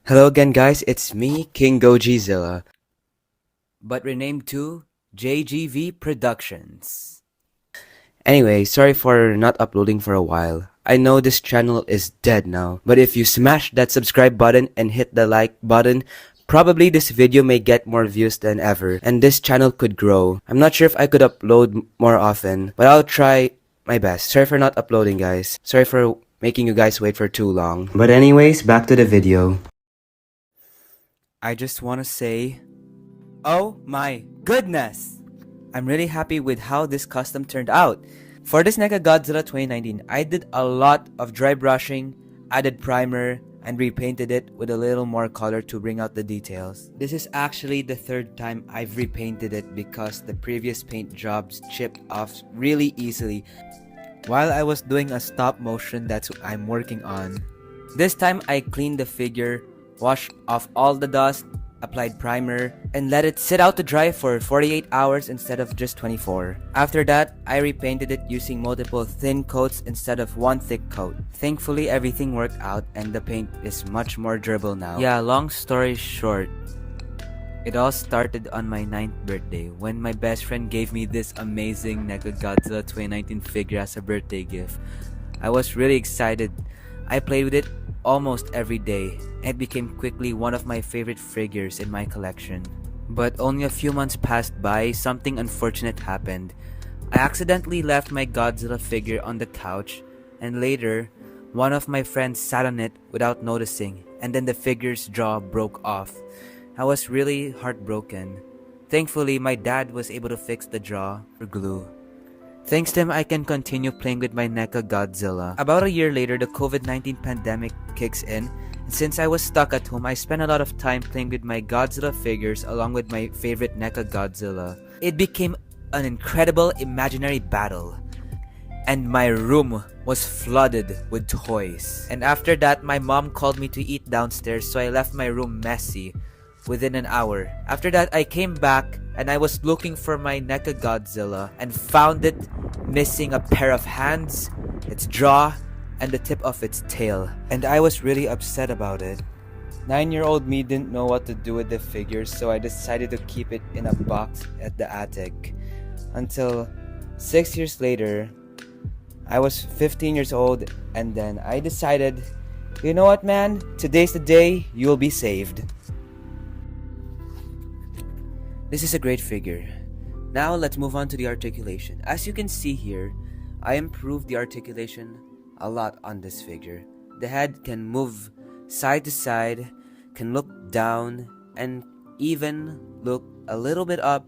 Hello again guys, it's me, King Godzilla, but renamed to JGV Productions. Anyway, sorry for not uploading for a while. I know this channel is dead now, but if you smash that subscribe button and hit the like button, probably this video may get more views than ever, and this channel could grow. I'm not sure if I could upload more often, but I'll try my best. Sorry for not uploading guys. Sorry for making you guys wait for too long. But anyways, back to the video. I just want to say, oh my goodness! I'm really happy with how this custom turned out. For this NECA Godzilla 2019, I did a lot of dry brushing, added primer, and repainted it with a little more color to bring out the details. This is actually the third time I've repainted it because the previous paint jobs chipped off really easily while I was doing a stop motion that's what I'm working on. This time I cleaned the figure, washed off all the dust, applied primer, and let it sit out to dry for 48 hours instead of just 24. After that, I repainted it using multiple thin coats instead of one thick coat. Thankfully, everything worked out and the paint is much more durable now. Yeah, long story short, it all started on my 9th birthday when my best friend gave me this amazing NECA Godzilla 2019 figure as a birthday gift. I was really excited. I played with it almost every day, and it became quickly one of my favorite figures in my collection. But only a few months passed by, something unfortunate happened. I accidentally left my Godzilla figure on the couch, and later, one of my friends sat on it without noticing, and then the figure's jaw broke off. I was really heartbroken. Thankfully, my dad was able to fix the jaw for glue. Thanks to him, I can continue playing with my NECA Godzilla. About a year later, the COVID-19 pandemic kicks in, and since I was stuck at home, I spent a lot of time playing with my Godzilla figures along with my favorite NECA Godzilla. It became an incredible imaginary battle, and my room was flooded with toys. And after that, my mom called me to eat downstairs, so I left my room messy within an hour. After that, I came back and I was looking for my NECA Godzilla and found it missing a pair of hands, its jaw, and the tip of its tail. And I was really upset about it. 9-year-old me didn't know what to do with the figure, so I decided to keep it in a box at the attic. Until 6 years later, I was 15 years old, and then I decided, you know what man, today's the day you will be saved. This is a great figure. Now let's move on to the articulation. As you can see here, I improved the articulation a lot on this figure. The head can move side to side, can look down, and even look a little bit up.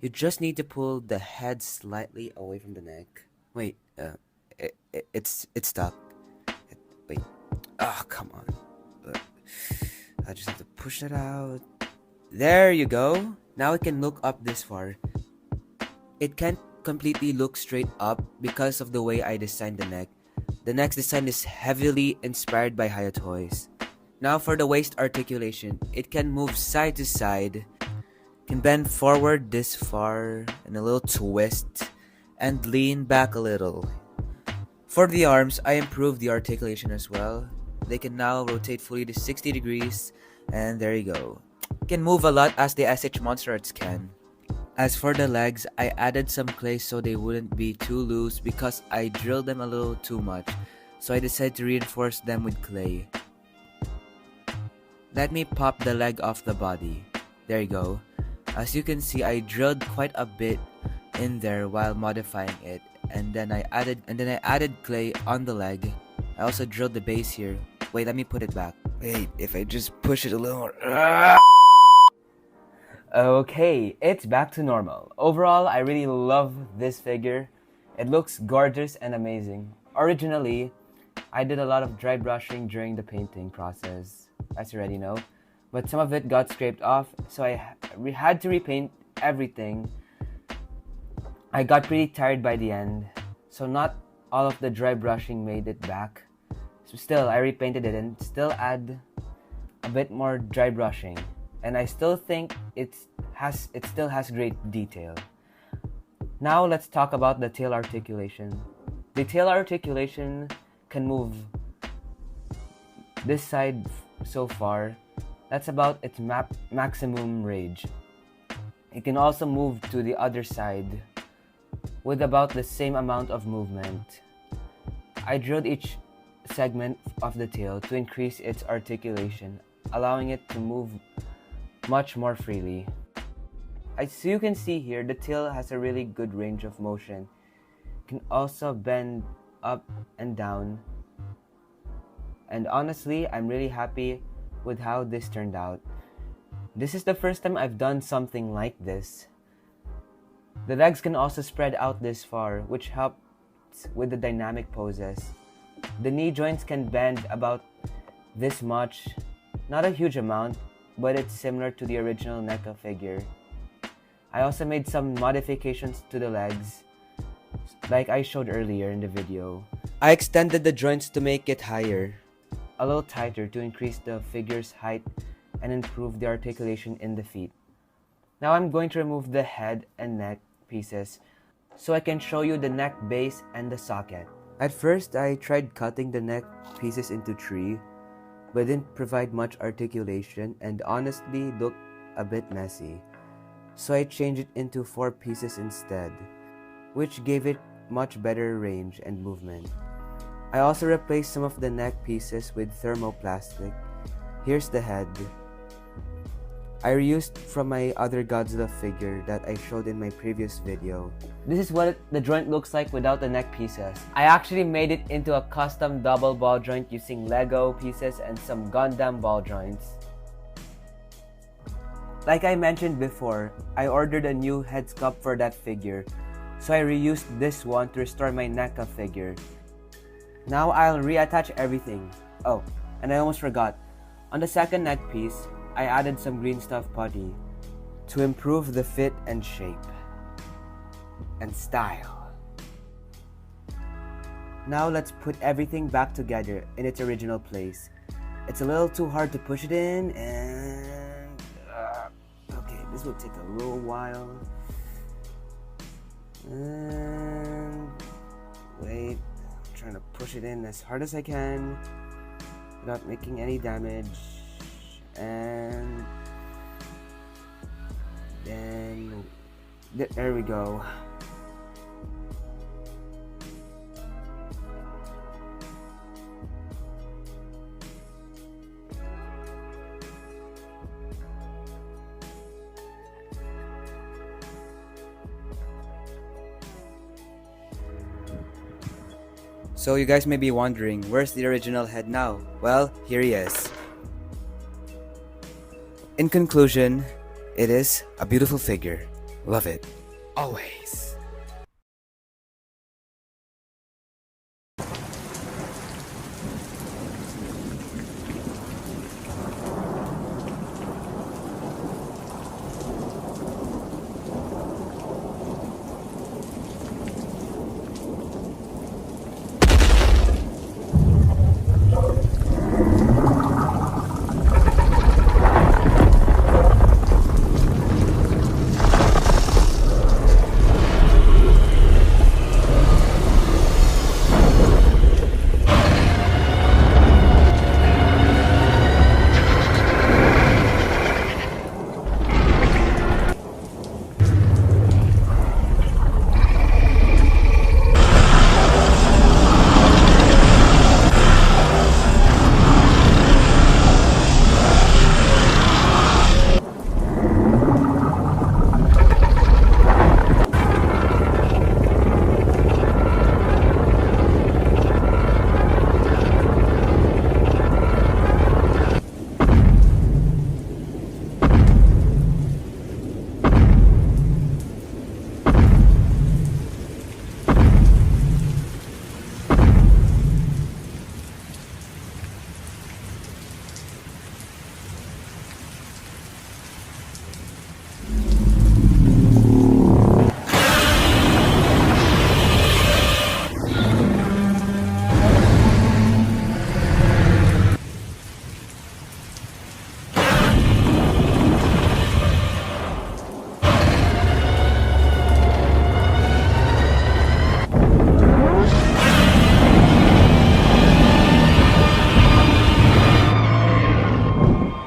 You just need to pull the head slightly away from the neck. Wait, it's stuck. Wait, come on. I just have to push it out. There you go. Now it can look up this far. It can't completely look straight up because of the way I designed the neck. The neck's design is heavily inspired by Haya toys. Now for the waist articulation, it can move side to side, can bend forward this far and a little twist, and lean back a little. For the arms, I improved the articulation as well. They can now rotate fully to 60 degrees, and there you go. Can move a lot as the SH Monster Arts can. As for the legs, I added some clay so they wouldn't be too loose because I drilled them a little too much, so I decided to reinforce them with clay. Let me pop the leg off the body. There you go. As you can see, I drilled quite a bit in there while modifying it, and then I added clay on the leg. I also drilled the base here. Wait, let me put it back. Wait, if I just push it a little more. Okay, it's back to normal. Overall, I really love this figure. It looks gorgeous and amazing. Originally, I did a lot of dry brushing during the painting process, as you already know, but some of it got scraped off, so I had to repaint everything. I got pretty tired by the end, so not all of the dry brushing made it back. So still, I repainted it and still add a bit more dry brushing. And I still think it still has great detail. Now let's talk about the tail articulation. The tail articulation can move this side so far, that's about its maximum range. It can also move to the other side with about the same amount of movement. I drilled each segment of the tail to increase its articulation, allowing it to move much more freely. As you can see here, the tail has a really good range of motion. It can also bend up and down. And honestly, I'm really happy with how this turned out. This is the first time I've done something like this. The legs can also spread out this far, which helps with the dynamic poses. The knee joints can bend about this much, not a huge amount, but it's similar to the original NECA figure. I also made some modifications to the legs, like I showed earlier in the video. I extended the joints to make it higher, a little tighter to increase the figure's height and improve the articulation in the feet. Now I'm going to remove the head and neck pieces so I can show you the neck base and the socket. At first, I tried cutting the neck pieces into three, but didn't provide much articulation and honestly looked a bit messy. So I changed it into 4 pieces instead, which gave it much better range and movement. I also replaced some of the neck pieces with thermoplastic. Here's the head. I reused from my other Godzilla figure that I showed in my previous video. This is what the joint looks like without the neck pieces. I actually made it into a custom double ball joint using Lego pieces and some Gundam ball joints. Like I mentioned before, I ordered a new head sculpt for that figure, so I reused this one to restore my NECA figure. Now I'll reattach everything. Oh, and I almost forgot. On the second neck piece, I added some green stuff putty to improve the fit and shape and style. Now let's put everything back together in its original place. It's a little too hard to push it in and okay, this will take a little while. And wait, I'm trying to push it in as hard as I can without making any damage. And then there we go. So you guys may be wondering, where's the original head now? Well, here he is. In conclusion, it is a beautiful figure. Love it. Always.